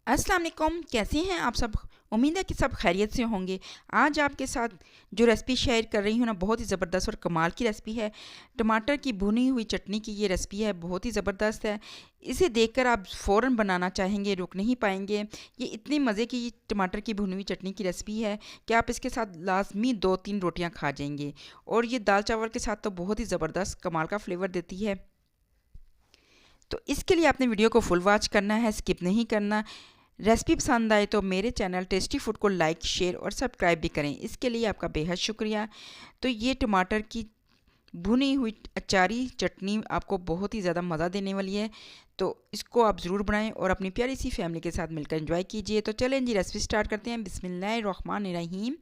अस्सलाम वालेकुम, कैसे हैं आप सब? उम्मीद है कि सब खैरियत से होंगे। आज आपके साथ जो रेसिपी शेयर कर रही हूँ ना, बहुत ही ज़बरदस्त और कमाल की रेसिपी है। टमाटर की भुनी हुई चटनी की ये रेसिपी है, बहुत ही ज़बरदस्त है। इसे देखकर आप फ़ौरन बनाना चाहेंगे, रुक नहीं पाएंगे। ये इतनी मज़े की टमाटर की भुनी हुई चटनी की रेसिपी है कि आप इसके साथ लाजमी 2-3 रोटियाँ खा जाएंगे। और ये दाल चावल के साथ तो बहुत ही ज़बरदस्त कमाल का फ्लेवर देती है। तो इसके लिए आपने वीडियो को फुल वॉच करना है, स्किप नहीं करना। रेसिपी पसंद आए तो मेरे चैनल टेस्टी फूड को लाइक, शेयर और सब्सक्राइब भी करें। इसके लिए आपका बेहद शुक्रिया। तो ये टमाटर की भुनी हुई अचारी चटनी आपको बहुत ही ज़्यादा मज़ा देने वाली है। तो इसको आप ज़रूर बनाएं और अपनी प्यारी सी फैमिली के साथ मिलकर एंजॉय कीजिए। तो चलें जी, रेसिपी स्टार्ट करते हैं। बिस्मिल्लाहिर्रहमानिर्रहीम।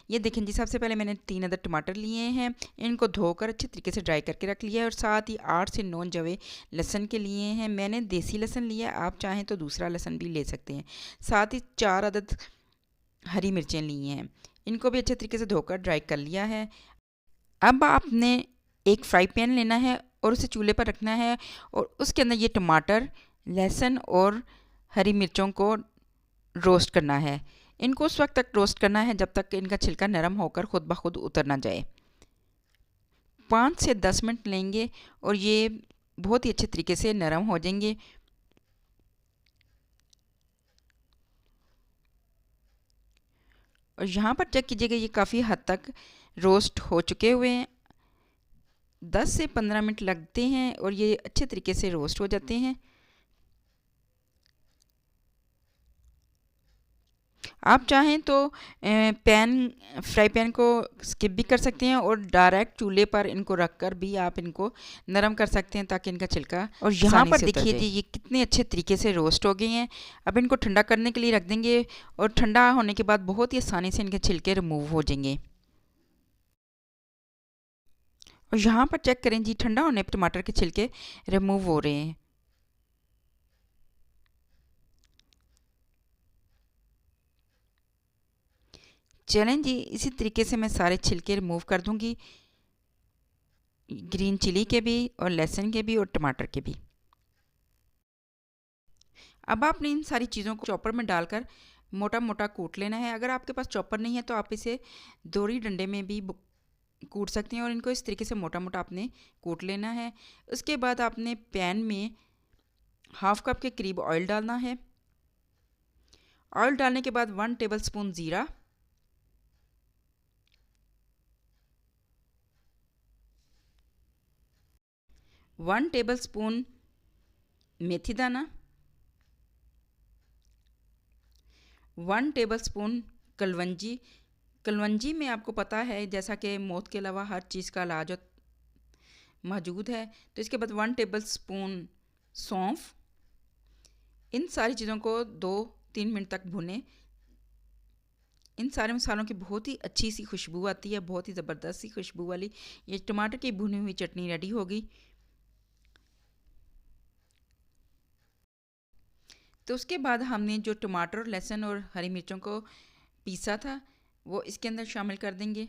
ये देखें जी, सबसे पहले मैंने 3 अदद टमाटर लिए हैं। इनको धोकर अच्छे तरीके से ड्राई करके रख लिया है और साथ ही 8 से 9 जवे लहसुन के लिए हैं। मैंने देसी लहसुन लिया है, आप चाहें तो दूसरा लहसुन भी ले सकते हैं। साथ ही 4 अदद हरी मिर्चें ली हैं। इनको भी अच्छे तरीके से धोकर ड्राई कर लिया है। अब आपने एक फ्राई पैन लेना है और उसे चूल्हे पर रखना है और उसके अंदर ये टमाटर, लहसुन और हरी मिर्चों को रोस्ट करना है। इनको उस वक्त तक रोस्ट करना है जब तक कि इनका छिलका नरम होकर खुद ब खुद उतर ना जाए। 5 से 10 मिनट लेंगे और ये बहुत ही अच्छे तरीके से नरम हो जाएंगे। और यहाँ पर चेक कीजिएगा, ये काफ़ी हद तक रोस्ट हो चुके हुए हैं। 10 से 15 मिनट लगते हैं और ये अच्छे तरीके से रोस्ट हो जाते हैं। आप चाहें तो फ्राई पैन को स्किप भी कर सकते हैं और डायरेक्ट चूल्हे पर इनको रखकर भी आप इनको नरम कर सकते हैं ताकि इनका छिलका और यहाँ पर देखिए जी, ये कितने अच्छे तरीके से रोस्ट हो गए हैं। अब इनको ठंडा करने के लिए रख देंगे और ठंडा होने के बाद बहुत ही आसानी से इनके छिलके रिमूव हो जाएंगे। और यहाँ पर चेक करें जी, ठंडा होने पर टमाटर के छिलके रिमूव हो रहे हैं। चलें जी, इसी तरीके से मैं सारे छिलके रिमूव कर दूंगी, ग्रीन चिली के भी और लहसुन के भी और टमाटर के भी। अब आपने इन सारी चीज़ों को चॉपर में डालकर मोटा मोटा कूट लेना है। अगर आपके पास चॉपर नहीं है तो आप इसे दोरी डंडे में भी कूट सकते हैं और इनको इस तरीके से मोटा मोटा आपने कूट लेना है। उसके बाद आपने पैन में हाफ कप के करीब ऑयल डालना है। ऑयल डालने के बाद 1 टेबल स्पून ज़ीरा, 1 टेबल स्पून मेथी दाना, 1 टेबल स्पून कलवंजी। कलवंजी में आपको पता है जैसा कि मौत के अलावा हर चीज़ का इलाज मौजूद है। तो इसके बाद 1 टेबल स्पून सौंफ। इन सारी चीज़ों को 2-3 मिनट तक भुनें। इन सारे मसालों की बहुत ही अच्छी सी खुशबू आती है, बहुत ही ज़बरदस्त सी खुशबू वाली ये टमाटर की भुनी हुई चटनी रेडी होगी। तो उसके बाद हमने जो टमाटर, लहसुन और हरी मिर्चों को पीसा था वो इसके अंदर शामिल कर देंगे।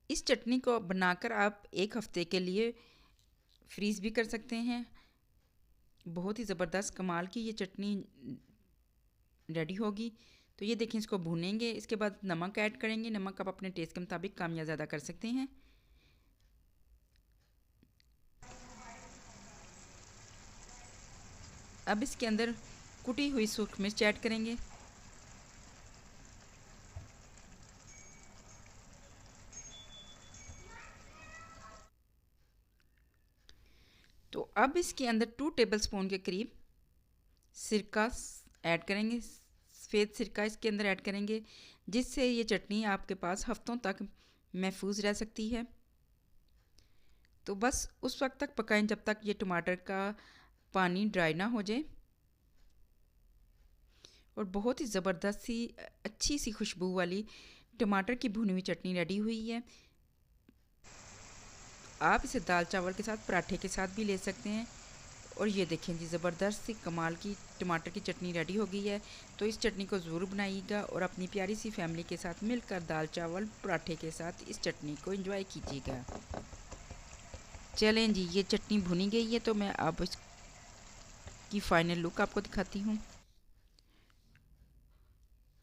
इस चटनी को बनाकर आप 1 हफ्ते के लिए फ्रीज़ भी कर सकते हैं। बहुत ही ज़बरदस्त कमाल की ये चटनी रेडी होगी। तो ये देखें, इसको भूनेंगे। इसके बाद नमक ऐड करेंगे। नमक आप अपने टेस्ट के मुताबिक कम या ज़्यादा कर सकते हैं। अब इसके अंदर कुटी हुई सूखी मिर्च ऐड करेंगे। तो अब इसके अंदर 2 टेबल स्पून के करीब सिरका ऐड करेंगे। सफ़ेद सिरका इसके अंदर ऐड करेंगे जिससे ये चटनी आपके पास हफ्तों तक महफूज रह सकती है। तो बस उस वक्त तक पकाएं जब तक ये टमाटर का पानी ड्राई ना हो जाए। और बहुत ही ज़बरदस्त सी अच्छी सी खुशबू वाली टमाटर की भुनी हुई चटनी रेडी हुई है। आप इसे दाल चावल के साथ, पराठे के साथ भी ले सकते हैं। और ये देखें जी, ज़बरदस्त सी कमाल की टमाटर की चटनी रेडी हो गई है। तो इस चटनी को ज़रूर बनाइएगा और अपनी प्यारी सी फैमिली के साथ मिलकर दाल चावल पराठे के साथ इस चटनी को एंजॉय कीजिएगा। चलें जी, ये चटनी भुनी गई है तो मैं अब इसकी फ़ाइनल लुक आपको दिखाती हूँ।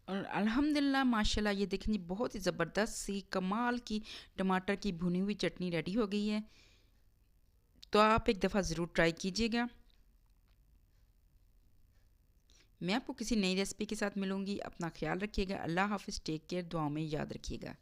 और अल्हम्दुलिल्लाह माशाल्लाह ये देखें जी बहुत ही ज़बरदस्त सी कमाल की टमाटर की भुनी हुई चटनी रेडी हो गई है। तो आप एक दफ़ा ज़रूर ट्राई कीजिएगा। मैं आपको किसी नई रेसिपी के साथ मिलूँगी। अपना ख़्याल रखिएगा। अल्लाह हाफ़िज़। Take care. दुआओं में याद रखिएगा।